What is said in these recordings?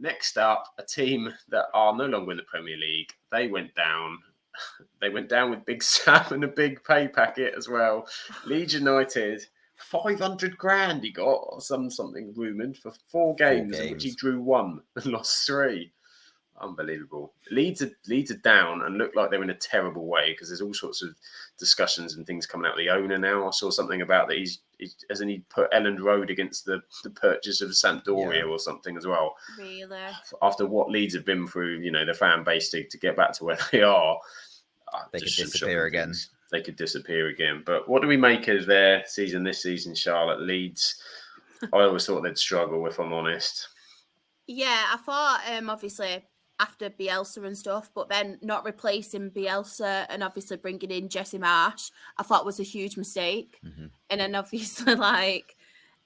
Next up, a team that are no longer in the Premier League. They went down. They went down with Big Sam and a big pay packet as well. Leeds United, 500 grand he got, or something rumoured for four games in which he drew one and lost three. Unbelievable. Leeds are down and look like they're in a terrible way because there's all sorts of discussions and things coming out of the owner now. I saw something about that hasn't he put Elland Road against the purchase of Sampdoria or something as well. Really? After what Leeds have been through, the fan base to get back to where they are. They could disappear again. They could disappear again. But what do we make of their season this season, Charlotte? Leeds, I always thought they'd struggle, if I'm honest. Yeah, I thought, obviously, after Bielsa and stuff, but then not replacing Bielsa and obviously bringing in Jesse Marsh, I thought was a huge mistake. Mm-hmm. And then obviously,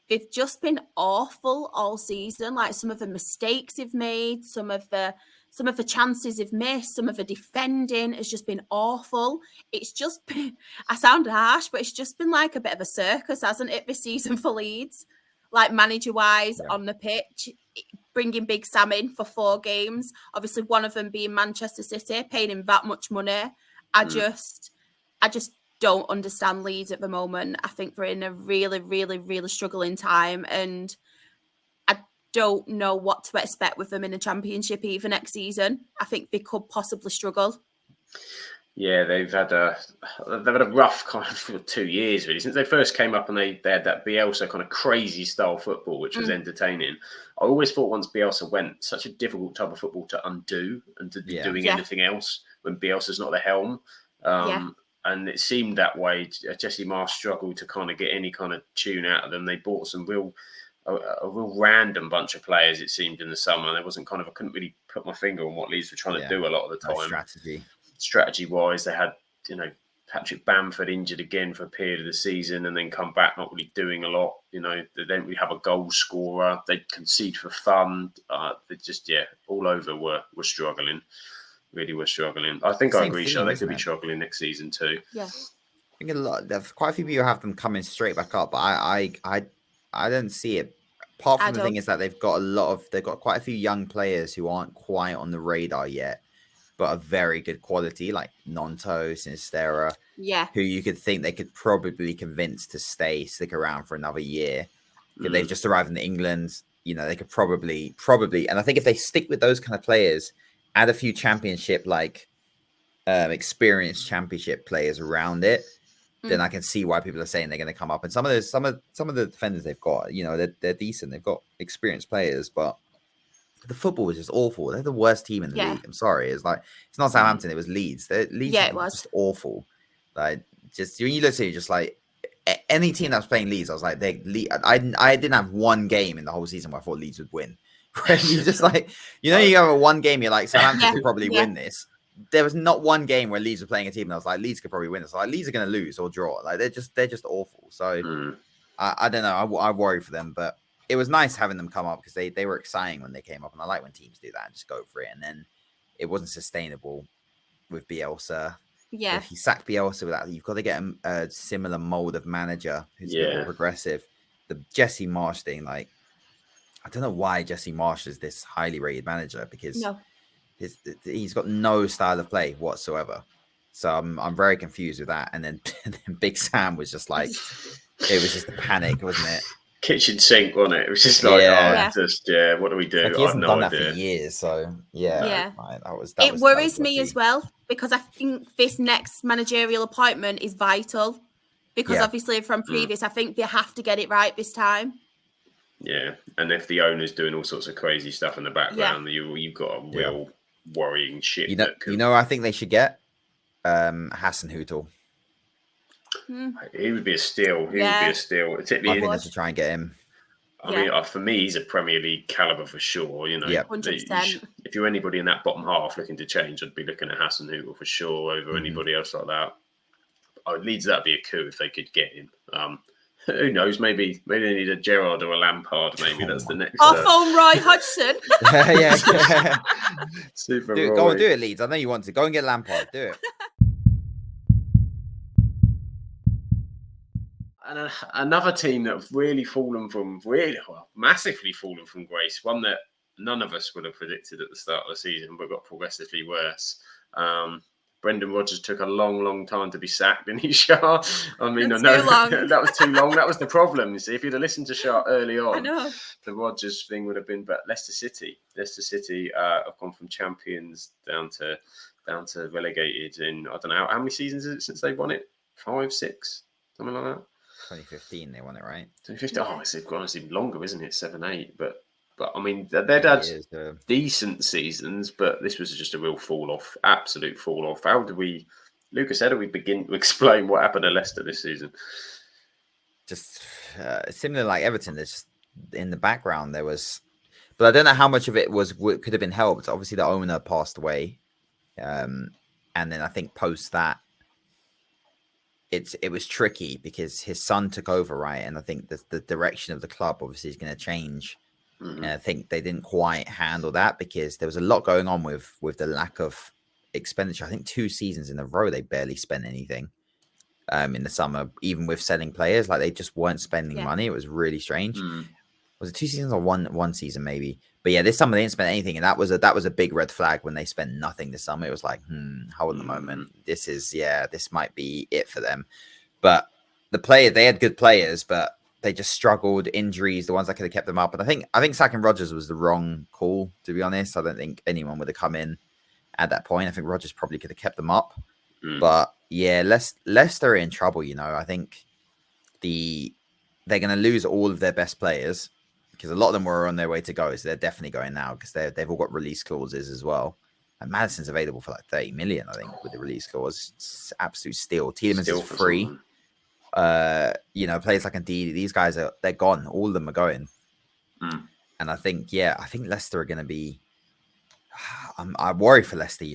they've just been awful all season. Like, some of the mistakes they've made, some of the chances they've missed, some of the defending has just been awful. It's just been, I sound harsh, but it's just been like a bit of a circus, hasn't it, this season for Leeds? Like, manager-wise, on the pitch, bringing Big Sam in for 4 games. Obviously, one of them being Manchester City, paying him that much money. I just don't understand Leeds at the moment. I think we're in a really, really, really struggling time, and I don't know what to expect with them in the Championship either next season. I think they could possibly struggle. Yeah, they've had a rough kind of 2 years really since they first came up, and they had that Bielsa kind of crazy style football, which was entertaining. I always thought once Bielsa went, such a difficult type of football to undo and to be doing anything else when Bielsa's not the helm. And it seemed that way. Jesse Marsh struggled to kind of get any kind of tune out of them. They bought some a real random bunch of players, it seemed, in the summer. There wasn't I couldn't really put my finger on what Leeds were trying to do a lot of the time. Strategy-wise, they had, Patrick Bamford injured again for a period of the season and then come back not really doing a lot. They don't really have a goal scorer. They concede for fun. They just, all over were struggling. Really were struggling. I think I agree, Sean. They could be struggling next season too. Yeah. I think there's quite a few people have them coming straight back up, but I don't see it. Apart from the thing is that they've got quite a few young players who aren't quite on the radar yet, but are very good quality, like Nonto, Sinistera, who you could think they could probably convince to stick around for another year. They've just arrived in England. They could probably, and I think if they stick with those kind of players, add a few championship, experienced championship players around it, then I can see why people are saying they're going to come up. And some of the defenders they've got, they're decent. They've got experienced players, but the football was just awful. They're the worst team in the league. I'm sorry. It's not Southampton. It was Leeds. Leeds was just awful. Just when you look at it, just like any team that was playing Leeds, I was like, I didn't have one game in the whole season where I thought Leeds would win. You just you have a one game, you're like, Southampton could probably win this. There was not one game where Leeds were playing a team and I was like, Leeds could probably win this. Leeds are going to lose or draw. They're just awful. So I don't know. I worry for them, but it was nice having them come up because they were exciting when they came up, and I like when teams do that and just go for it. And then it wasn't sustainable with Bielsa. Yeah, if you sack Bielsa with that, you've got to get a similar mold of manager who's a bit more progressive. The Jesse Marsh thing, I don't know why Jesse Marsh is this highly rated manager, because he's got no style of play whatsoever. So I'm very confused with that. And then Big Sam was just it was just a panic, wasn't it? Kitchen sink, wasn't it? It was just what do we do? He hasn't done that for years, so that worries me as well, because I think this next managerial appointment is vital, because obviously from previous, I think they have to get it right this time. Yeah, and if the owner's doing all sorts of crazy stuff in the background, you've got a real worrying shit. I think they should get Hassan Hootel. He would be a steal. He would be a steal. I think they should try and get him. I mean, for me, he's a Premier League caliber for sure. 100%. If you're anybody in that bottom half looking to change, I'd be looking at Hassan Hootel for sure over anybody else like that. Leeds, that'd be a coup if they could get him. Who knows? Maybe they need a Gerrard or a Lampard. Maybe that's the next. Phone Roy Hodgson. Super. Go and do it, Leeds. I know you want to. Go and get Lampard. Do it. And another team that have massively fallen from grace. One that none of us would have predicted at the start of the season, but got progressively worse. Brendan Rodgers took a long time to be sacked, didn't he, Shah? I mean, I know that was too long. That was the problem. You see, if you'd have listened to Shah early on, the Rodgers thing would have been. But Leicester City have gone from champions down to relegated in, I don't know, how many seasons is it since they won it? 5, 6, something like that. 2015, they won it, right? 2015. Yeah. Oh, it's honestly longer, isn't it? 7, 8, but I mean, they'd had decent seasons, but this was just a real fall off, absolute fall off. Lucas, how do we begin to explain what happened to Leicester this season? Just similar like Everton. There's just in the background there was, but I don't know how much of it could have been helped. Obviously, the owner passed away, and then I think post that, it was tricky because his son took over, right? And I think the direction of the club obviously is going to change. Mm-hmm. And I think they didn't quite handle that because there was a lot going on with the lack of expenditure. I think 2 seasons in a row they barely spent anything in the summer, even with selling players. Like they just weren't spending money. It was really strange. Was it 2 seasons or one season maybe? But yeah, this summer they didn't spend anything, and that was a big red flag when they spent nothing this summer. It was like, hold on a moment, this might be it for them. But they had good players, but they just struggled. Injuries, the ones that could have kept them up. And I think sacking Rodgers was the wrong call, to be honest. I don't think anyone would have come in at that point. I think Rodgers probably could have kept them up. But yeah, Leicester are in trouble. I think they're going to lose all of their best players because a lot of them were on their way to go. So they're definitely going now because they've all got release clauses as well. And Maddison's available for like 30 million, I think, with the release clause. It's absolute steal. Tielemans is free. Someone. Players like Ndidi, these guys they're gone. All of them are going. And I think Leicester are going to be. I worry for Leicester.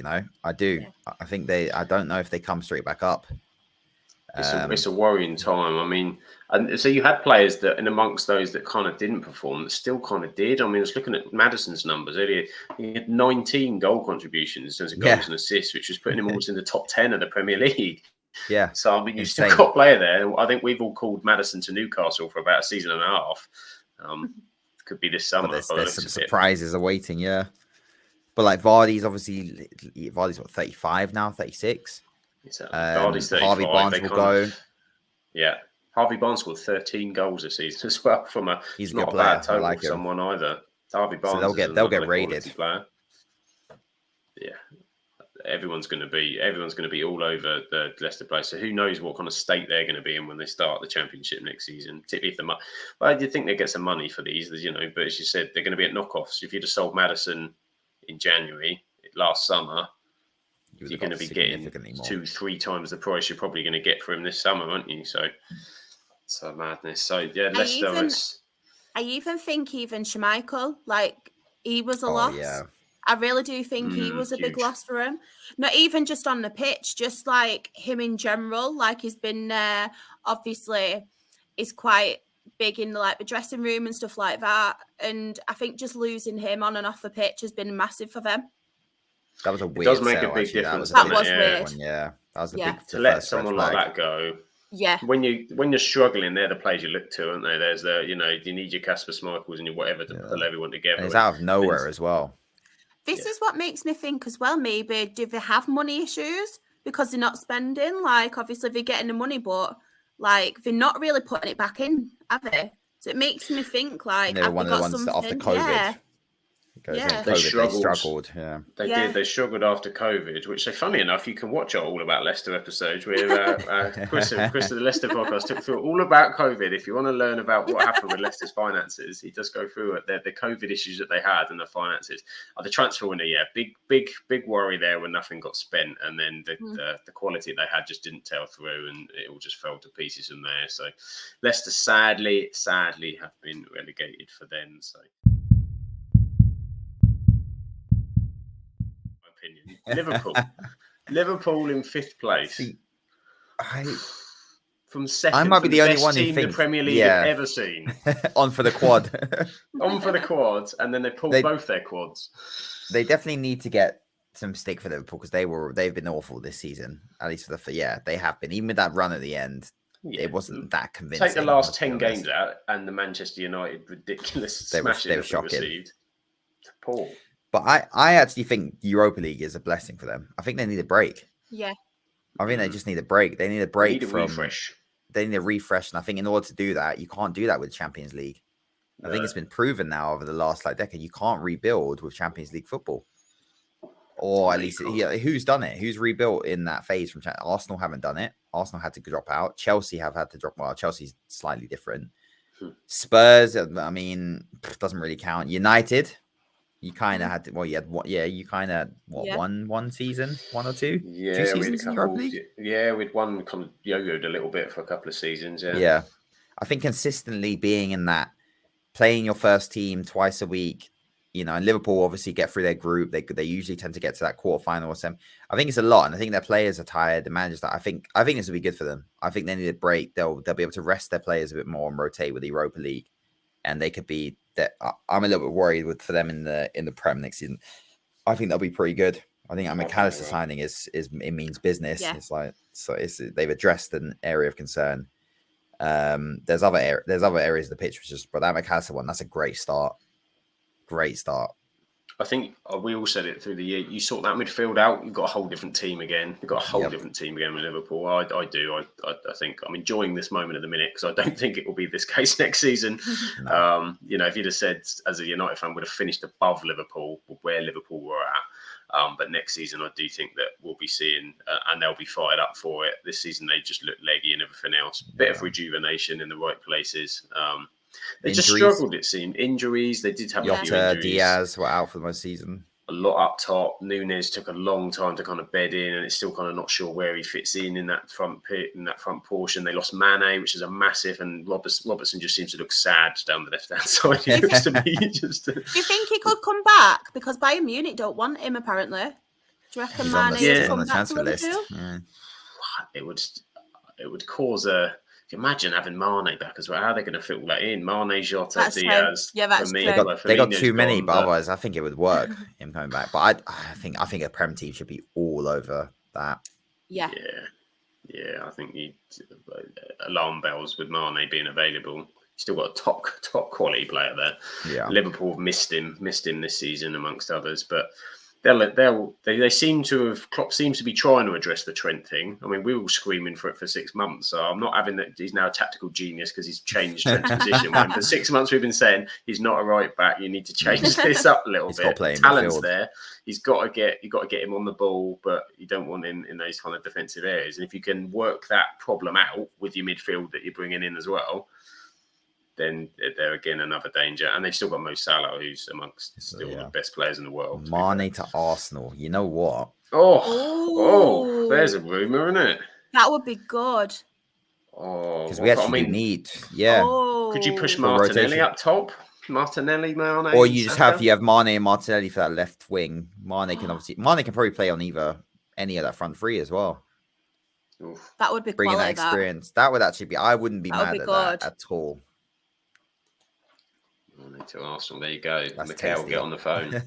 I do. Yeah. I think I don't know if they come straight back up. It's a worrying time. I mean, and so you had players that, and amongst those that kind of didn't perform, that still kind of did. I mean, I was looking at Maddison's numbers earlier. He had 19 goal contributions in terms of goals and assists, which was putting him almost in the top 10 of the Premier League. Yeah. So, I mean, you've still got a player there. I think we've all called Maddison to Newcastle for about a season and a half. Could be this summer. There's some surprises awaiting, yeah. But like Vardy's what, 35 now, 36? Vardy's 35. Harvey Barnes will go. Yeah. Harvey Barnes scored 13 goals this season as well from he's not a player. bad total for someone either. Harvey Barnes they'll get raided. Player. Yeah. Everyone's going to be all over the Leicester place. So who knows what kind of state they're going to be in when they start the Championship next season, particularly if I do think they get some money for these, but as you said, they're going to be at knockoffs. If you'd have sold Maddison in January last summer, you're going to be getting 2-3 times the price you're probably going to get for him this summer, aren't you? So madness. So yeah, Leicester. I even think Schmeichel, like he was a loss. Yeah. I really do think he was a big loss for him. Not even just on the pitch, just like him in general. Like he's been obviously is quite big in the dressing room and stuff like that. And I think just losing him on and off the pitch has been massive for them. That was a weird. It does make a big difference. That was weird. Yeah, that was big. To let someone like that go. Yeah. When you're struggling, they're the players you look to, aren't they? There's you need your Kasper Schmeichels and your whatever to pull everyone together. And it's out of nowhere as well. This is what makes me think as well, maybe, do they have money issues because they're not spending? Like, obviously, they're getting the money, but, like, they're not really putting it back in, have they? So it makes me think, like, they were one of the ones that after COVID. Yeah. They struggled. Yeah, they did. They struggled after COVID, which, funny enough, you can watch our All About Leicester episodes where Chris of the Leicester podcast took through all about COVID. If you want to learn about what happened with Leicester's finances, he does go through it. The COVID issues that they had and the finances. The transfer window, big worry there when nothing got spent, and then the quality they had just didn't tell through, and it all just fell to pieces from there. So Leicester sadly have been relegated for them. So. Liverpool in 5th place. From second, I might be the only one who thinks the Premier League have ever seen. On for the quad. On for the quads, and then they pulled both their quads. They definitely need to get some stick for Liverpool because they've been awful this season. At least they have been. Even with that run at the end, it wasn't that convincing. Take the last 10 games out and the Manchester United ridiculous smashing that we received. Poor. But I actually think Europa League is a blessing for them. I think they need a break. Yeah. I think they just need a break. They need a They break need a from. refresh. They need a refresh, and I think in order to do that, you can't do that with Champions League. I think it's been proven now over the last decade you can't rebuild with Champions League football, or at least who's done it? Who's rebuilt in that phase from Arsenal? Haven't done it. Arsenal had to drop out. Chelsea have had to drop. Well, Chelsea's slightly different. Spurs, I mean, doesn't really count. United, you kind of had to. Well, you had one. Yeah, you kind of one season, 1 or 2, 2 seasons in Europa League. Yeah, we'd one kind of yo-yoed a little bit for a couple of seasons. Yeah, I think consistently being in that, playing your first team twice a week, and Liverpool obviously get through their group. They usually tend to get to that quarterfinal or semi. I think it's a lot, and I think their players are tired. The managers, I think this will be good for them. I think they need a break. They'll be able to rest their players a bit more and rotate with the Europa League, and they could be. That I'm a little bit worried for them in the Prem next season. I think they'll be pretty good. I think McAllister signing is it means business. Yeah. It's like they've addressed an area of concern. There's other areas of the pitch, but that McAllister one, that's a great start. Great start. I think we all said it through the year. You sort that midfield out, you've got a whole different team again. You've got a whole different team again with Liverpool. I do. I think I'm enjoying this moment at the minute because I don't think it will be this case next season. No. If you'd have said as a United fan would have finished above Liverpool, where Liverpool were at. But next season, I do think that we'll be seeing, and they'll be fired up for it. This season, they just look leggy and everything else. Bit of rejuvenation in the right places. They just struggled, it seemed. Injuries, they did have a few injuries. Diaz were out for the most season. A lot up top. Nunes took a long time to kind of bed in, and it's still kind of not sure where he fits in that front portion. They lost Mane, which is a massive, and Robertson just seems to look sad down the left-hand side. He looks to me just. Do you think he could come back? Because Bayern Munich don't want him, apparently. Do you reckon Mane would come back to Liverpool? Yeah. It would cause a. Imagine having Mane back as well. How are they going to fit that in? Mane, Jota, Diaz. Yeah, that's true. They got too many, but otherwise, I think it would work. Him coming back, but I think a Prem team should be all over that. Yeah. I think alarm bells with Mane being available. Still got a top quality player there. Yeah, Liverpool have missed him this season amongst others, but. They seem to have. Klopp seems to be trying to address the Trent thing. I mean, we were all screaming for it for 6 months. So I'm not having that. He's now a tactical genius because he's changed Trent's position. When for 6 months we've been saying he's not a right back. You need to change this up a little bit. Talent's there. You got to get him on the ball, but you don't want him in those kind of defensive areas. And if you can work that problem out with your midfield that you're bringing in as well. Then they're again another danger, and they've still got Mo Salah, who's amongst still one of the best players in the world. Mane to Arsenal, you know what? Oh, there's a rumor, isn't it? That would be good. Oh, because we actually need, Could you push Martinelli up top? Martinelli, Mane, or you just have Mane and Martinelli for that left wing. Mane can probably play on any of that front three as well. Oof. That would be bringing that experience. That would actually be. I wouldn't be mad at that at all. To Arsenal, there you go. Mikel, get on the phone.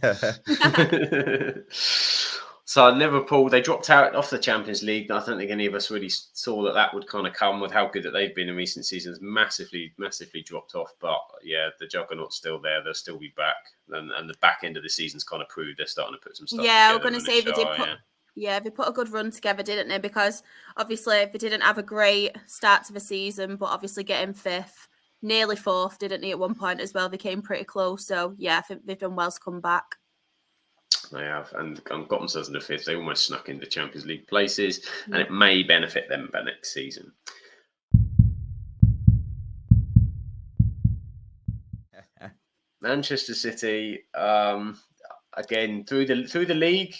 So Liverpool, they dropped out off the Champions League. I don't think any of us really saw that would kind of come with how good that they've been in recent seasons. Massively dropped off. But yeah, the juggernaut's still there. They'll still be back. And the back end of the season's kind of proved they're starting to put some stuff together. Yeah, I was going to say they put a good run together, didn't they? Because obviously they didn't have a great start to the season, but obviously getting fifth. Nearly fourth, didn't they, at one point as well? They came pretty close. So, yeah, I think they've done well to come back. They have. And got themselves in the fifth. They almost snuck into Champions League places. And it may benefit them by next season. Manchester City, again, through the league,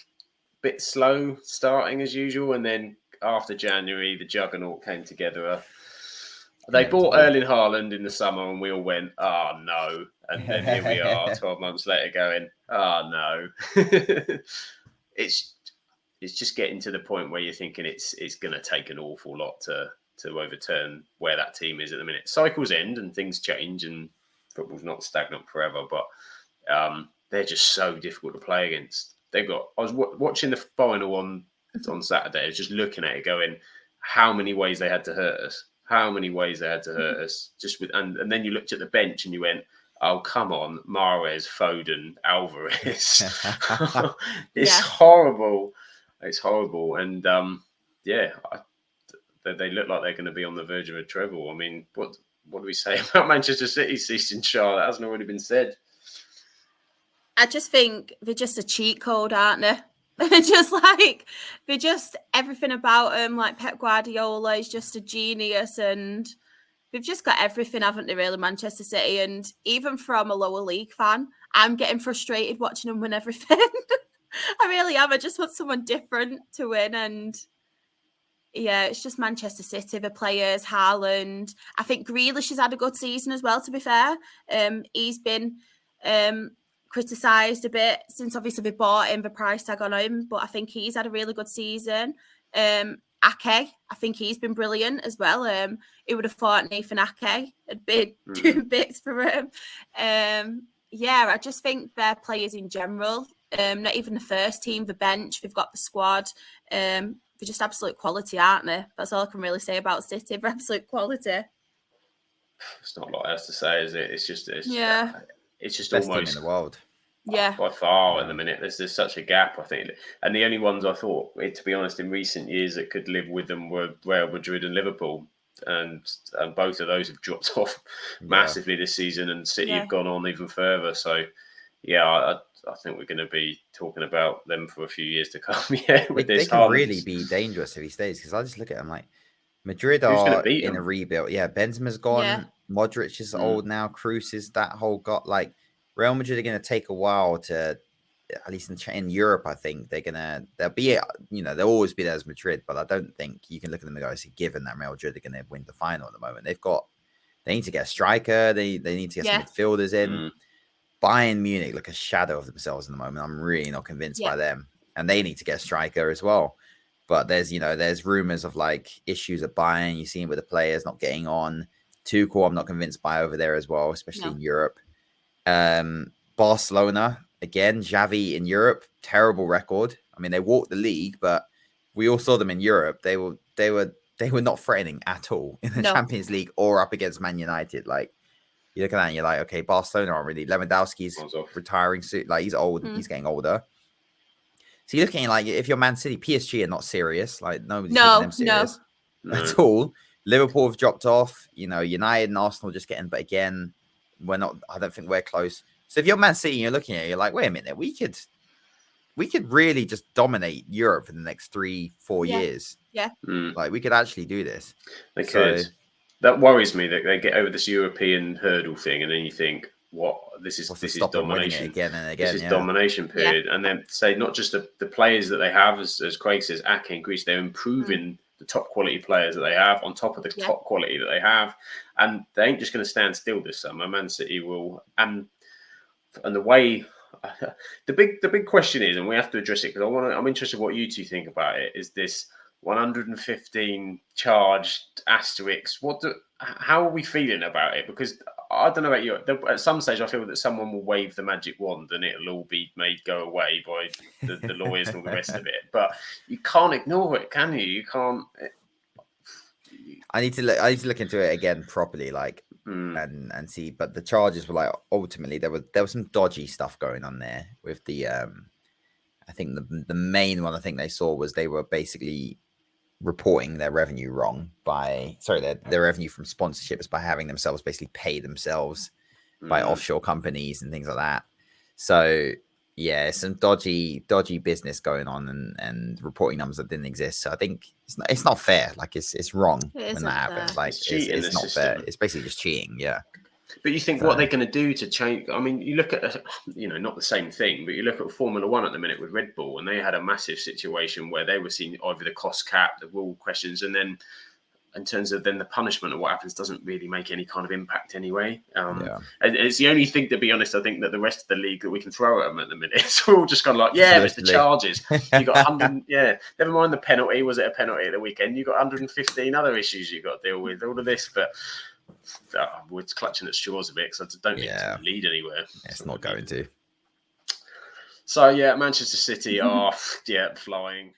bit slow starting as usual. And then after January, the juggernaut came together. They bought Erling Haaland in the summer and we all went, oh, no. And then here we are 12 months later going, oh, no. It's just getting to the point where you're thinking it's going to take an awful lot to overturn where that team is at the minute. Cycles end and things change and football's not stagnant forever, but they're just so difficult to play against. I was watching the final on Saturday. I was just looking at it going, how many ways they had to hurt us. Just with and then you looked at the bench and you went, Oh, come on. Mahrez, Foden, Alvarez. It's Yeah. horrible. It's horrible. And they look like they're going to be on the verge of a treble. I mean, what do we say about Manchester City's season, Charlotte? That hasn't already been said. I just think they're just a cheat code, aren't they? They're just everything about them. Like Pep Guardiola is just a genius, and they've just got everything, haven't they, really, Manchester City? And even from a lower league fan, I'm getting frustrated watching them win everything. I really am. I just want someone different to win. And yeah, it's just Manchester City, the players, Haaland. I think Grealish has had a good season as well, to be fair. He's been criticised a bit since obviously we bought him, the price tag on him, but I think he's had a really good season. Ake, I think he's been brilliant as well. Who would have thought Nathan Ake had been doing bits for him? Yeah, I just think their players in general, not even the first team, the bench, they've got the squad. They're just absolute quality, aren't they? That's all I can really say about City. They're absolute quality. It's not a lot else to say, is it? It's just Best almost team in the world. Yeah, by far at the minute. There's such a gap, I think, and the only ones I thought, to be honest, in recent years that could live with them were Real Madrid and Liverpool, and both of those have dropped off massively this season, and City have gone on even further. So, I think we're going to be talking about them for a few years to come. They can really be dangerous if he stays, because I just look at them like Madrid are in a rebuild. Yeah, Benzema's gone. Yeah. Modric is old now. Kroos is that whole got like Real Madrid are going to take a while to, at least in Europe, I think they'll be, they'll always be there as Madrid, but I don't think you can look at them and go, it's a given that Real Madrid are going to win the final at the moment. They need to get a striker. They need to get some midfielders in. Bayern Munich look a shadow of themselves in the moment. I'm really not convinced by them, and they need to get a striker as well. But there's rumors of like issues at Bayern. You see it with the players not getting on. Tuchel, I'm not convinced by over there as well, especially in Europe. Barcelona again, Xavi in Europe, terrible record. I mean, they walked the league, but we all saw them in Europe. They were not threatening at all in the Champions League or up against Man United. Like, you look at that and you're like, okay, Barcelona aren't really. Lewandowski's retiring soon. Like, he's old. He's getting older. So you're looking at, like, if you're Man City, PSG are not serious. Like, nobody's taking them serious at all. Liverpool have dropped off. United and Arsenal just getting, but again, we're not. I don't think we're close. So if you're Man City, you're looking at it, you're like, wait a minute, we could really just dominate Europe for the next 3-4 years. Yeah, like we could actually do this. They could. That worries me that they get over this European hurdle thing, and then you think, what? This is domination again and again. This is domination period, and then say not just the players that they have, as Craig says, Ake and Greece, they're improving the top quality players that they have on top of the top quality that they have, and they ain't just going to stand still this summer. Man City will, and the way. The big question is, and we have to address it because I'm interested in what you two think about it. Is this 115 charged asterisks? How are we feeling about it? Because I don't know about you. At some stage, I feel that someone will wave the magic wand and it'll all be made go away by the lawyers and all the rest of it. But you can't ignore it, can you? You can't. I need to look into it again properly, like and see. But the charges were like ultimately there was some dodgy stuff going on there with the. I think the main one I think they saw was they were basically reporting their revenue wrong their revenue from sponsorships by having themselves basically pay themselves by offshore companies and things like that. So yeah, some dodgy business going on and reporting numbers that didn't exist. So I think it's not fair. Like it's wrong when that happens. Like it's not fair. It's basically just cheating. Yeah. But you think what they're going to do to change? I mean, you look at not the same thing, but you look at Formula One at the minute with Red Bull, and they had a massive situation where they were seeing either the cost cap, the rule questions, and then in terms of then the punishment of what happens doesn't really make any kind of impact anyway. And it's the only thing, to be honest, I think that the rest of the league that we can throw at them at the minute. So we're all just kind of like, it's the charges. You got 100, never mind the penalty. Was it a penalty at the weekend? You got 115 other issues you got to deal with. All of this, but. We're clutching at straws a bit because I don't think it's going to lead anywhere. It's not going to. So Manchester City are flying.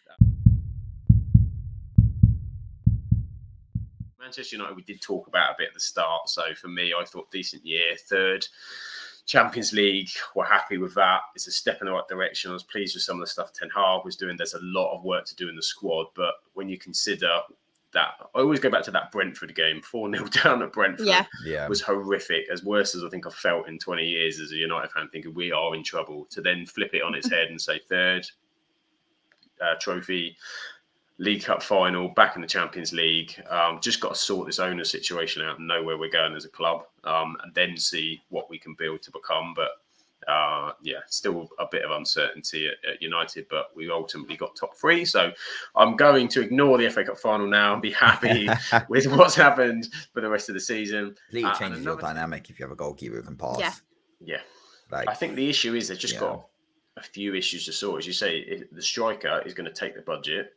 Manchester United, we did talk about a bit at the start. So for me, I thought decent year, third. Champions League, we're happy with that. It's a step in the right direction. I was pleased with some of the stuff Ten Hag was doing. There's a lot of work to do in the squad, but when you consider that, I always go back to that Brentford game. 4-0 down at Brentford was horrific, as worse as I think I've felt in 20 years as a United fan, thinking we are in trouble. To then flip it on its head and say third trophy, League Cup final, back in the Champions League. Just got to sort this owner situation out and know where we're going as a club, and then see what we can build to become. But still a bit of uncertainty at United, but we ultimately got top 3. So I'm going to ignore the FA Cup final now and be happy with what's happened for the rest of the season. It changes your dynamic if you have a goalkeeper who can pass. Yeah. I think the issue is they've just got a few issues to sort. As you say, the striker is going to take the budget.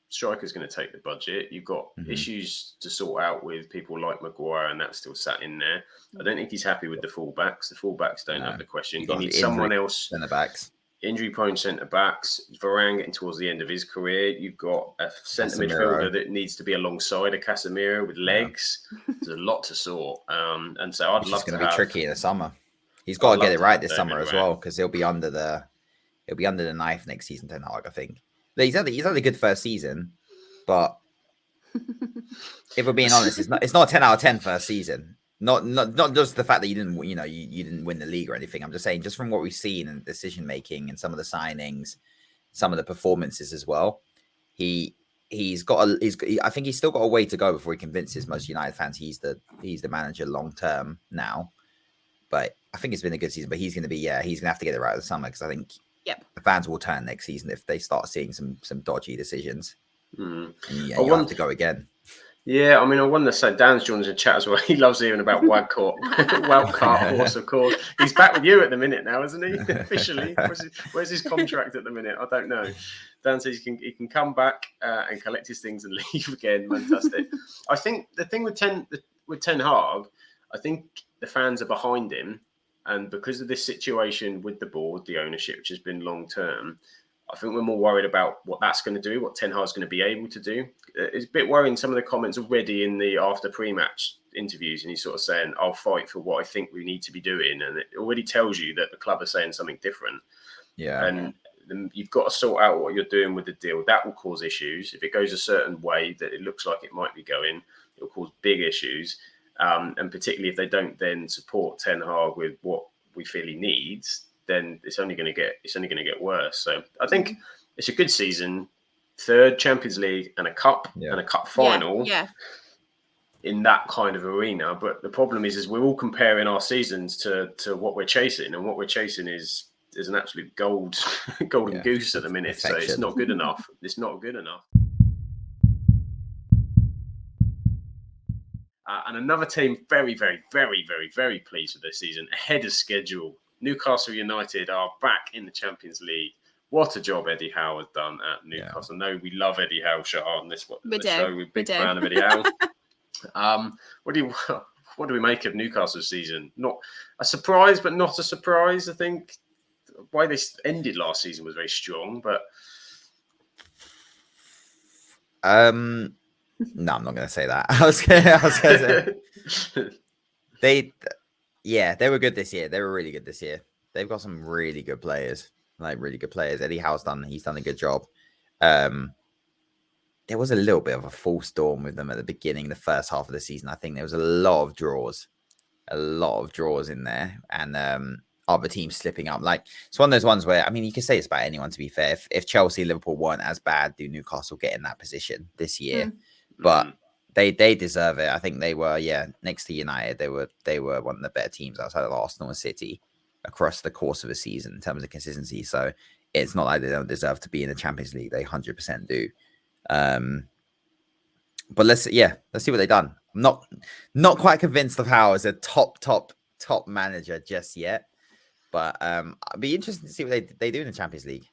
Striker's going to take the budget. You've got issues to sort out with people like Maguire, and that's still sat in there. I don't think he's happy with the fullbacks. The fullbacks don't have the question. You need someone else. Centre-backs. Injury-prone centre-backs. Varane getting towards the end of his career. You've got a centre midfielder that needs to be alongside a Casemiro with legs. There's a lot to sort. And so I'd love to. It's going to be tricky in the summer. He's got to get it right this summer as well, because he'll be under the knife next season. Ten Hag, I think. He's had a good first season, but if we're being honest, it's not a 10 out of 10 first season. Not just the fact that you didn't win the league or anything. I'm just saying, just from what we've seen in decision making and some of the signings, some of the performances as well. I think he's still got a way to go before he convinces most United fans he's the manager long term now. But I think it's been a good season. But he's going to have to get it right this summer, because I think. The fans will turn next season if they start seeing some dodgy decisions. And you have to go again. Yeah, I mean, I wanted to say Dan's joined us in chat as well. He loves hearing about Wildcard Horse, of course. He's back with you at the minute now, isn't he? Officially. Where's his contract at the minute? I don't know. Dan says he can come back and collect his things and leave again. Fantastic. I think the thing with Ten Hag, I think the fans are behind him. And because of this situation with the board, the ownership, which has been long term, I think we're more worried about what that's going to do, what Ten Hag's going to be able to do. It's a bit worrying, some of the comments already in the after pre-match interviews, and he's sort of saying, I'll fight for what I think we need to be doing. And it already tells you that the club are saying something different. Yeah. And you've got to sort out what you're doing with the deal. That will cause issues. If it goes a certain way that it looks like it might be going, it will cause big issues. And particularly if they don't then support Ten Hag with what we feel he needs, then it's only going to get worse. So I think it's a good season, third Champions League and a cup and a cup final in that kind of arena. But the problem is we're all comparing our seasons to what we're chasing, and what we're chasing is an absolute golden goose at the minute. Perfection. So it's not good enough. It's not good enough. And another team very, very, very, very, very pleased with their season, ahead of schedule. Newcastle United are back in the Champions League. What a job Eddie Howe has done at Newcastle. I know we love Eddie Howe, Shah, on this show. We're a big fan of Eddie Howe. What do we make of Newcastle's season? Not a surprise, but not a surprise. I think the way they ended last season was very strong, but no, I'm not going to say that. I was going to say they were good this year. They were really good this year. They've got some really good players, Eddie Howe's done a good job. There was a little bit of a false storm with them at the beginning, the first half of the season. I think there was a lot of draws in there, and other teams slipping up. Like, it's one of those ones where, I mean, you can say it's about anyone, to be fair. If Chelsea, Liverpool weren't as bad, do Newcastle get in that position this year? But they deserve it. I think they were, next to United, they were one of the better teams outside of Arsenal and City across the course of a season in terms of consistency. So it's not like they don't deserve to be in the Champions League. They 100% do. But let's see what they've done. I'm not quite convinced of Howe as a top manager just yet. But it'd be interesting to see what they do in the Champions League.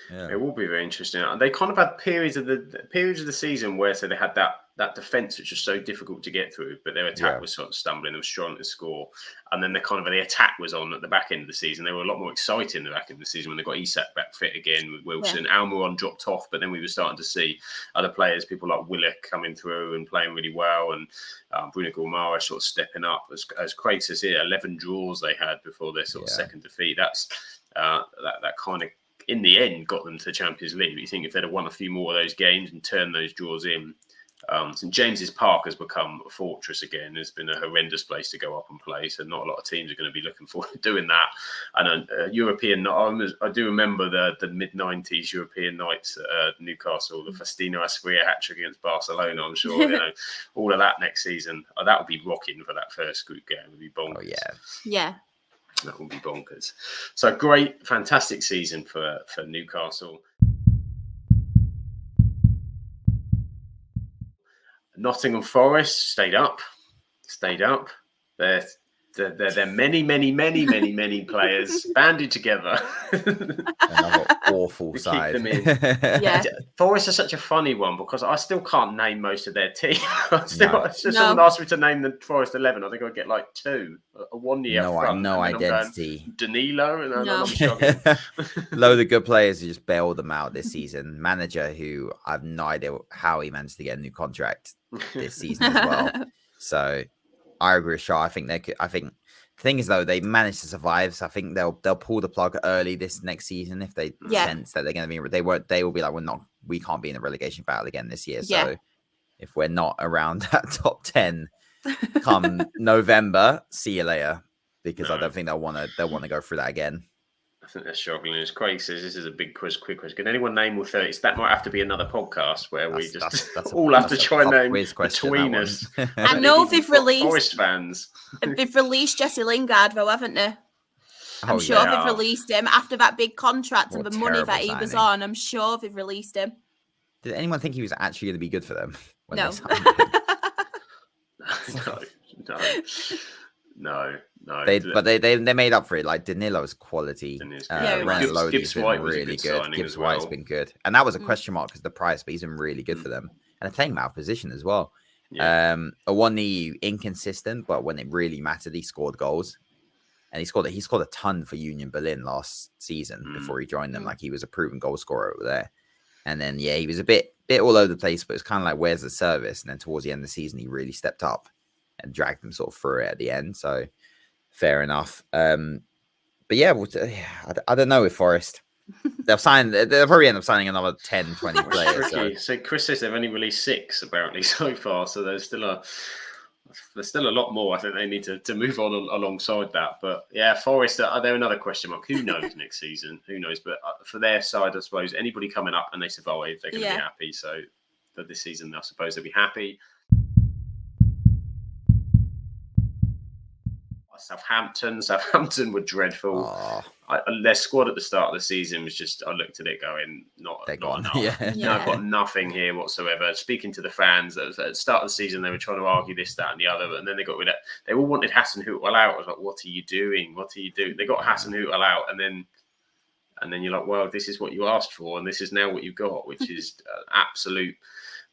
Yeah. It will be very interesting. They kind of had periods of the season where they had that that defence, which was so difficult to get through, but their attack was sort of stumbling. They were strong to score, and then the attack was on at the back end of the season. They were a lot more exciting in the back end of the season when they got Isak back fit again with Wilson. Almiron dropped off, but then we were starting to see other players, people like Willock, coming through and playing really well, and Bruno Guimaraes sort of stepping up. As Craig says here, 11 draws they had before their sort of second defeat. That's that kind of, in the end, got them to the Champions League. But you think if they'd have won a few more of those games and turned those draws in, St James's Park has become a fortress again. It's been a horrendous place to go up and play, so not a lot of teams are going to be looking forward to doing that. And European, I do remember the mid-90s European nights at Newcastle, the Faustino Asprilla hat-trick against Barcelona. I'm sure all of that next season. That would be rocking for that first group game. It would be bonkers. Oh, yeah. That would be bonkers. So great, fantastic season for Newcastle. Nottingham Forest stayed up. They're many players banded together. Another awful side. Keep them in. Forest are such a funny one because I still can't name most of their team. Someone asked me to name the Forest 11. I think I'd get like 2. A 1 year front. No identity. Danilo, and I'm struggling. Load of good players who just bailed them out this season. Manager who I have no idea how he managed to get a new contract this season as well. So I agree with Shaw. I think the thing is though, they managed to survive. So I think they'll pull the plug early this next season if they sense that they're going to be. They will be like, we can't be in a rerelegation battle again this year. So if we're not around that top 10 come November, see you later. Because I don't think they'll want to go through that again. I think they're struggling. As Craig says, this is a big quick quiz. Can anyone name all 30? That might have to be another podcast where we just all have to try and name between us. I know they've released Forest fans. They've released Jesse Lingard, though, haven't they? I'm sure they've released him after that big contract and the money that he was on. I'm sure they've released him. Did anyone think he was actually going to be good for them? No. No. They made up for it. Like Danilo's quality. Gibbs White was really good. Gibbs White's been good, and that was a question mark because the price, but he's been really good for them, and they're playing him out of position as well. Awoniyi inconsistent, but when it really mattered, he scored goals, and he scored a ton for Union Berlin last season before he joined them. Like he was a proven goal scorer over there, and then he was a bit all over the place, but it's kind of like where's the service? And then towards the end of the season, he really stepped up and dragged them sort of through it at the end. So fair enough. But yeah, I don't know with Forest. They'll probably end up signing another 10, 20 players. So Chris says they've only released 6 apparently so far. So there's still a lot more. I think they need to move on alongside that. But yeah, Forest are they another question mark? Who knows next season? Who knows? But for their side, I suppose anybody coming up and they survive, they're going to be happy. So for this season, I suppose they'll be happy. Southampton were dreadful. Their squad at the start of the season was just, I looked at it going, they're gone. I've got nothing here whatsoever. Speaking to the fans, at the start of the season, they were trying to argue this, that, and the other, and then they got rid of it. They all wanted Hasenhüttl out. I was like, what are you doing? They got Hasenhüttl out, and then you're like, well, this is what you asked for, and this is now what you got, which is absolute.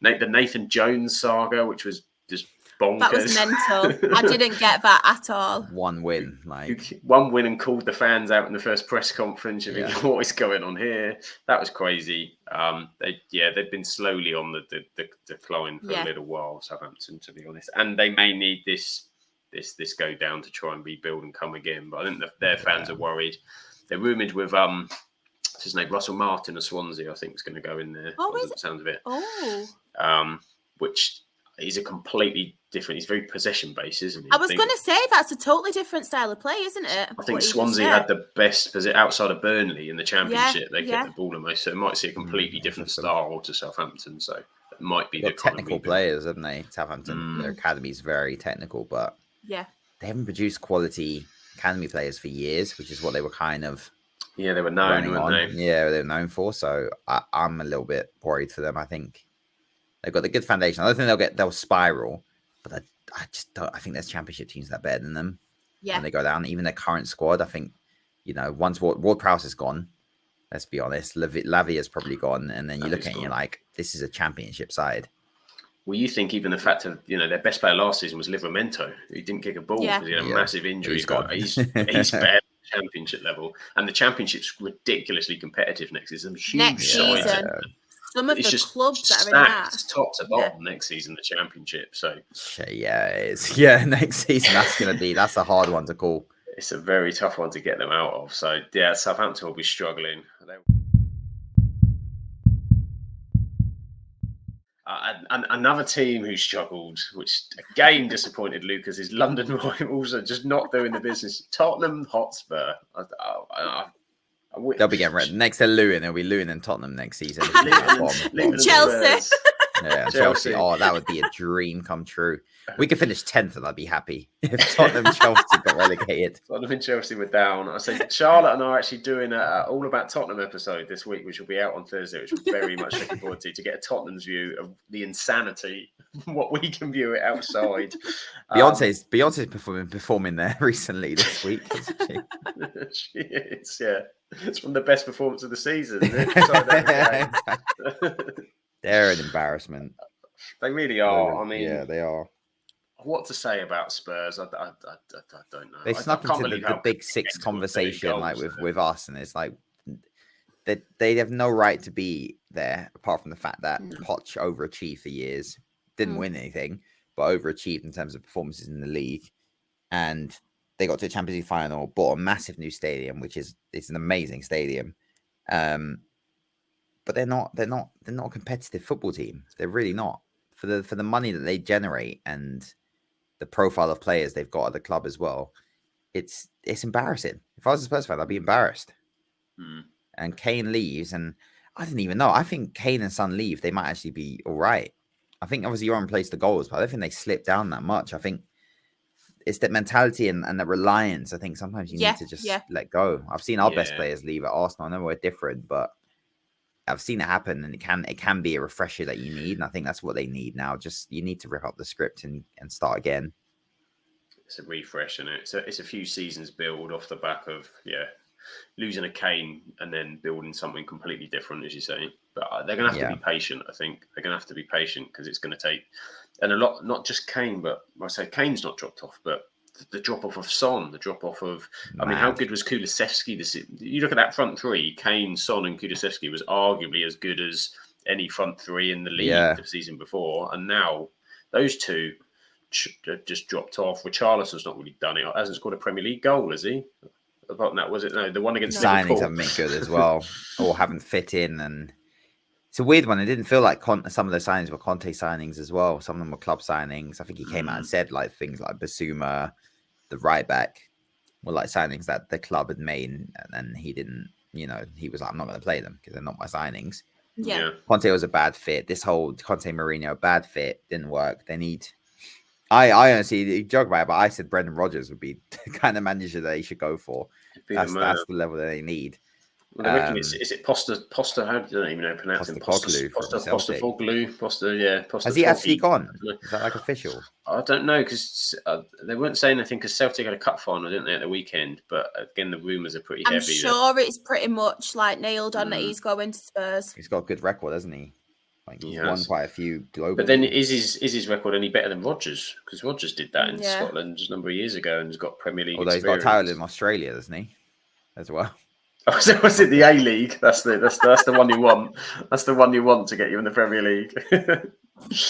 The Nathan Jones saga, which was just bonkers. That was mental. I didn't get that at all. One win and called the fans out in the first press conference. You think, what is going on here? That was crazy. They've been slowly on the decline for a little while, Southampton, to be honest, and they may need this go down to try and rebuild and come again. But I think their fans are worried. They're rumoured with what's his name, Russell Martin of Swansea. I think is going to go in there. Oh, is it? Sounds of it. Oh, which. He's a completely different. He's very possession based, isn't he? I was going to say that's a totally different style of play, isn't it? I think Swansea had the best outside of Burnley in the Championship. They kept the ball the most, so it might see a completely different style to Southampton. So it might be the technical players, haven't they? Southampton, their academy is very technical, but they haven't produced quality academy players for years, which is what they were kind of. Yeah, they were known, weren't they? Yeah, they were known for. So I'm a little bit worried for them. I think. They've got the good foundation. I don't think they'll spiral, but I just don't. I think there's championship teams that are better than them. Yeah. When they go down, even their current squad, I think, once Ward-Prowse is gone, let's be honest, Lavia's probably gone, and then you look at it and you're like, this is a championship side. Well, you think even the fact of their best player last season was Livramento, who didn't kick a ball because he had a massive injury. He's gone. He's better Championship level, and the Championship's ridiculously competitive next season. Next season, some of the clubs that are in that top to bottom next season, the Championship. So it's next season that's a hard one to call. It's a very tough one to get them out of. So yeah, Southampton will be struggling. And another team who struggled, which again disappointed Lucas, is London rivals are just not doing the business. Tottenham Hotspur. They'll be getting rid. Next to Lewin, they'll be Lewin and Tottenham next season. Chelsea. Yeah, Chelsea. Oh, that would be a dream come true. We could finish 10th and I'd be happy if Tottenham and Chelsea got relegated. Tottenham and Chelsea were down. I said Charlotte and I are actually doing an all about Tottenham episode this week, which will be out on Thursday, which we're very much looking forward to get a Tottenham's view of the insanity, what we can view it outside. Beyonce's performing there recently this week. She is, yeah. It's from the best performance of the season, isn't it? They're an embarrassment. They really are. I mean, yeah, they are. What to say about Spurs? I don't know. They snuck into the Big Six conversation with us, and it's like they have no right to be there, apart from the fact that Poch overachieved for years, didn't win anything, but overachieved in terms of performances in the league, and they got to a Champions League final, bought a massive new stadium, it's an amazing stadium. But they're not a competitive football team. They're really not. For the money that they generate and the profile of players they've got at the club as well, it's embarrassing. If I was a Spurs fan, I'd be embarrassed. And Kane leaves, and I didn't even know. I think Kane and Son leave, they might actually be all right. I think obviously Yoram plays the goals, but I don't think they slip down that much. I think it's that mentality and that reliance. I think sometimes you need to just let go. I've seen our best players leave at Arsenal. I know we're different, but I've seen it happen, and it can be a refresher that you need, and I think that's what they need now. Just you need to rip up the script and start again. It's a refresh, and it's a few seasons build off the back of losing a Kane and then building something completely different, as you say. But they're going to have to be patient. I think they're going to have to be patient because it's going to take, and a lot, not just Kane, but I say Kane's not dropped off, but the drop-off of Son, the drop-off of... I mean, how good was Kulusevski? You look at that front three, Kane, Son and Kulusevski was arguably as good as any front three in the league the season before. And now those two just dropped off. Richarlison's not really done it. Hasn't scored a Premier League goal, has he? Apart from that, was it? No, the one against Liverpool. Signings haven't been good as well, or haven't fit in. And it's a weird one. It didn't feel like some of the signings were Conte signings as well. Some of them were club signings. I think he came out and said like things like Basuma, the right back, were like signings that the club had made, and then he didn't, he was like, I'm not going to play them because they're not my signings. Yeah. Conte was a bad fit. This whole Conte Mourinho, bad fit, didn't work. They need, I honestly joke about it, but I said Brendan Rodgers would be the kind of manager that they should go for. That's the level that they need. Well, I reckon is it Posta? How do you even know pronounce him? Posta. Has he actually gone? Is that like official? I don't know because they weren't saying anything because Celtic had a cup final, didn't they, at the weekend? But again, the rumours are pretty heavy. I'm sure it's pretty much like nailed on that he's going to Spurs. He's got a good record, hasn't he? Like he's won quite a few global. But then is his record any better than Rodgers? Because Rodgers did that in Scotland just a number of years ago and has got Premier League. Although experience. He's got a title in Australia, doesn't he? As well. Oh, so was it the A League? That's the one you want. That's the one you want to get you in the Premier League.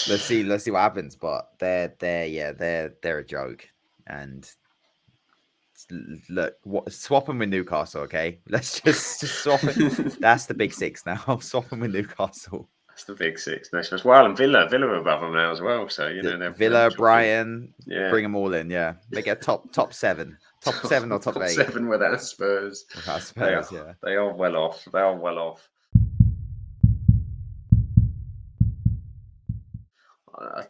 Let's see what happens. But they're a joke. And look, swap them with Newcastle, okay? Let's just swap it. That's the Big Six now. Swap them with Newcastle. That's the Big Six. Well, and Villa are above them now as well. So they're Villa, Brighton, bring them all in. Yeah, they get top seven. Top 7 or top 8. 7 without Spurs. They are well off. They are well off.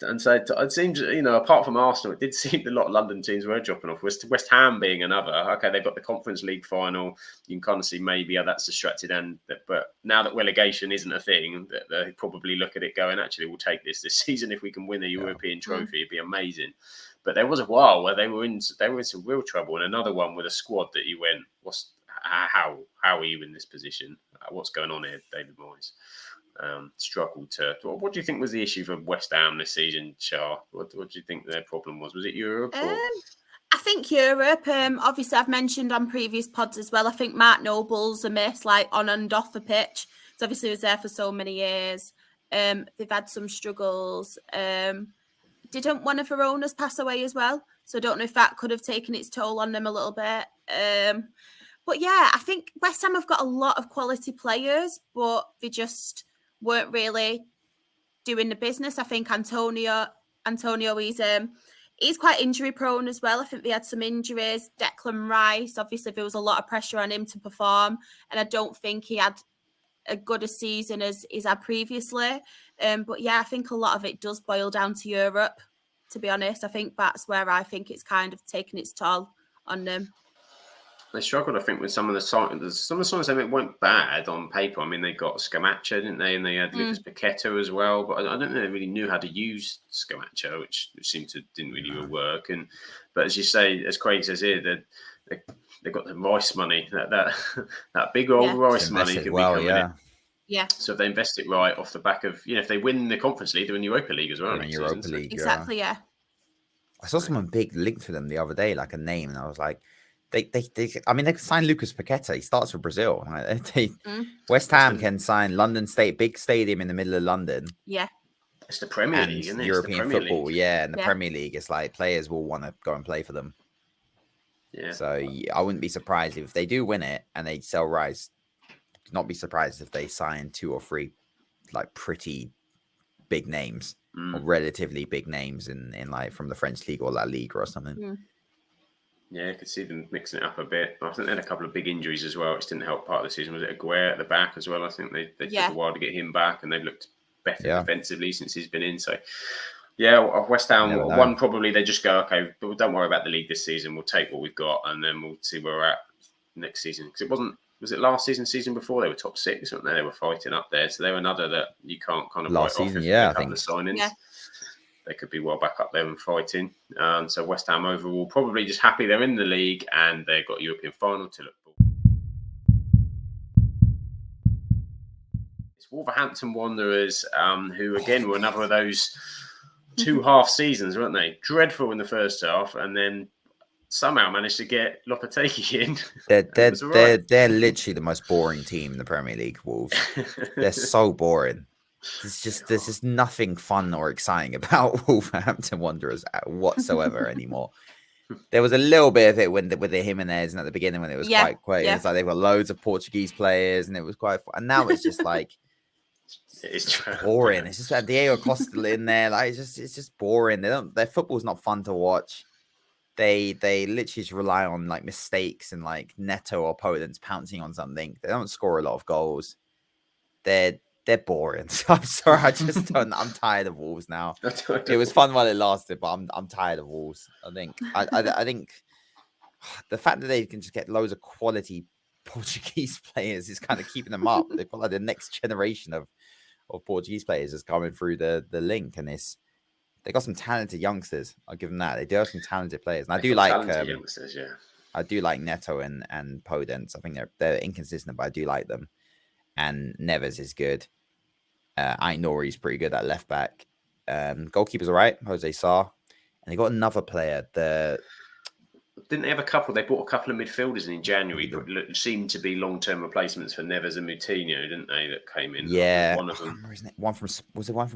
And so it seems, apart from Arsenal, it did seem a lot of London teams were dropping off. West Ham being another. Okay, they've got the Conference League final. You can kind of see maybe how that's distracted. But now that relegation isn't a thing, they probably look at it going, actually, we'll take this season. If we can win a European trophy, it'd be amazing. But there was a while where they were in some real trouble, and another one with a squad that you went, how are you in this position? What's going on here, David Moyes? struggled to. What do you think was the issue for West Ham this season, Char? What do you think their problem was? Was it Europe? Or? I think Europe. Obviously, I've mentioned on previous pods as well. I think Mark Noble's a miss, like on and off the pitch. So obviously, he was there for so many years. They've had some struggles. Didn't one of their owners pass away as well? So I don't know if that could have taken its toll on them a little bit. But yeah, I think West Ham have got a lot of quality players, but they just weren't really doing the business. I think Antonio, he's quite injury prone as well. I think they had some injuries. Declan Rice, obviously there was a lot of pressure on him to perform, and I don't think he had a good a season as he's had previously. But yeah, I think a lot of it does boil down to Europe, to be honest. I think that's where I think it's kind of taken its toll on them. They struggled, I think, with some of the signings. Some of the signings they weren't bad on paper. I mean, they got Scamacca, didn't they? And they had Lucas Paqueta as well. But I don't think they really knew how to use Scamacca, which seemed to didn't really work. But as you say, as Craig says here, they got the Rice money. That big old Rice money could be coming in. Yeah. So if they invest it right off the back of, if they win the Conference League, they're in Europa League as well. Exactly, yeah. I saw someone big linked to them the other day, like a name, and I was like, they can sign Lucas Paqueta. He starts for Brazil. West Ham can sign London State, big stadium in the middle of London. Yeah. It's the Premier League, isn't it? European football, and the Premier League, it's like players will want to go and play for them. Yeah. So I wouldn't be surprised if they do win it and they sell Rice. Not be surprised if they sign 2 or 3 like pretty big names or relatively big names in like from the French league or La Liga or something. Yeah, I could see them mixing it up a bit. I think they had a couple of big injuries as well, which didn't help part of the season. Was it Aguero at the back as well? I think they took a while to get him back, and they've looked better defensively since he's been in. So, West Ham one probably they just go, okay, but don't worry about the league this season. We'll take what we've got, and then we'll see where we're at next season. Because was it last season before they were top 6, weren't they? They were fighting up there, so they're another that you can't kind of last write season, off I a couple think. of signings. Yeah. They could be well back up there and fighting. So West Ham overall probably just happy they're in the league and they've got a European final to look for. It's Wolverhampton Wanderers, who again were another of those 2 half seasons, weren't they? Dreadful in the first half, and then somehow managed to get Lopetegui in. They're literally the most boring team in the Premier League, Wolves. They're so boring. There's just nothing fun or exciting about Wolverhampton Wanderers whatsoever anymore. There was a little bit of it with the Jimenez and at the beginning when it was quite. It's like they've got loads of Portuguese players and it was quite fun. And now it's just like it's boring. It's just Diego Costa in there. Like it's just boring. Their football's not fun to watch. They literally just rely on like mistakes and like Neto opponents pouncing on something. They don't score a lot of goals. They're boring. So I'm sorry. I'm tired of Wolves now. It was fun while it lasted, but I'm tired of Wolves. I think the fact that they can just get loads of quality Portuguese players is kind of keeping them up. They've got like the next generation of Portuguese players is coming through the link, and they got some talented youngsters. I'll give them that. They do have some talented players, and I do like youngsters. Yeah, I do like Neto and Podence. I think they're inconsistent, but I do like them. And Neves is good. Aït-Nouri's pretty good at left back. Goalkeeper's all right, Jose Sarr. And they got another player. Didn't they have a couple? They bought a couple of midfielders in January, but seemed to be long-term replacements for Neves and Moutinho, didn't they? That came in. Yeah, one of them. One from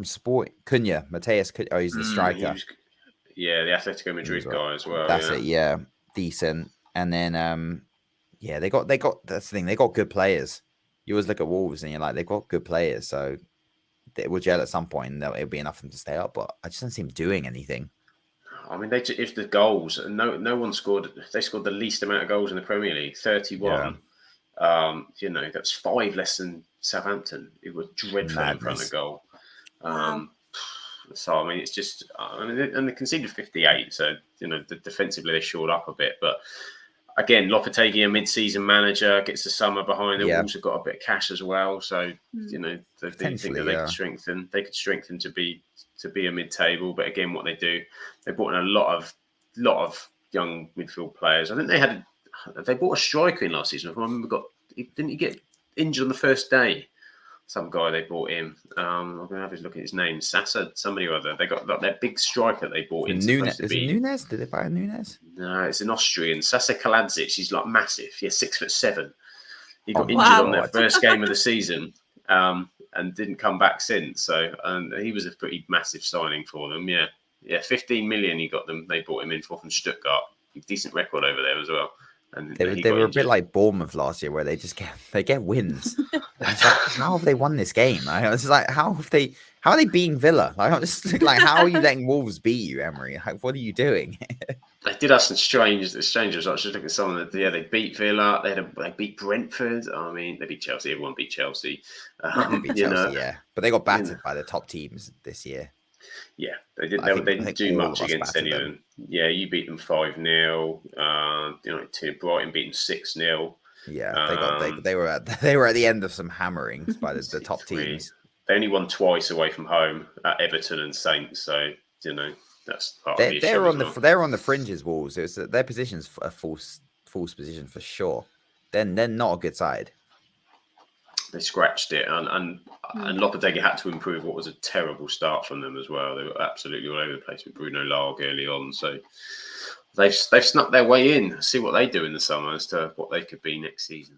Sport? Cunha, Mateus Cunha. Oh, he's the striker. The Atletico Madrid guy as well. That's it. Yeah, decent. And then, they got. That's the thing. They got good players. You always look at Wolves and you're like, they've got good players, so they will gel at some point and it'll be enough for them to stay up. But I just don't see them doing anything. I mean, if the goals, no one scored. They scored the least amount of goals in the Premier League, 31. Yeah. That's 5 less than Southampton. It was dreadful in front of goal. So I mean, it's just, and they conceded 58. So defensively they shored up a bit, but. Again, Lopetegui, a mid-season manager, gets the summer behind. They've also got a bit of cash as well, so they think that they could strengthen. They could strengthen to be a mid-table. But again, what they do, they brought in a lot of young midfield players. I think they bought a striker in last season. If I remember, didn't he get injured on the first day? some guy they bought in. I'm going to have a look at his name. Sasa, somebody or other. They got like, their big striker they bought in. Nunes. Supposed to Is it be Nunes? Did they buy a Nunes? No, it's an Austrian. Sasa Kaladzic. He's like massive. Yeah, 6'7". He Oh got my injured on Wow. their first game of the season, and didn't come back since. So, he was a pretty massive signing for them. Yeah, 15 million. He got them. They bought him in from Stuttgart. Decent record over there as well. And They he were got a bit injured. like Bournemouth last year, where they just get wins. It's like, how have they won this game? It's like, how are they beating Villa? Like, I'm just like, how are you letting Wolves beat you, Emery? Like, what are you doing? They did us some strange results. Just look at some of the. Yeah, they beat Villa. They beat Brentford. I mean, they beat Chelsea. Everyone beat Chelsea. They beat Chelsea, yeah, but they got battered by the top teams this year. Yeah, they did. I They think didn't do all much of us against battered any of them. Yeah, you beat them 5-0. Brighton beat them 6-0. Yeah, they were at the end of some hammerings by the top 6-3. teams. They only won twice away from home at Everton and Saints. So that's part of the issue as well. They're on the fringes. Wolves. Their position's a false position for sure. Then they're not a good side. They scratched it, and Lopetegui had to improve what was a terrible start from them as well. They were absolutely all over the place with Bruno Lage early on. So they've snuck their way in. See what they do in the summer as to what they could be next season.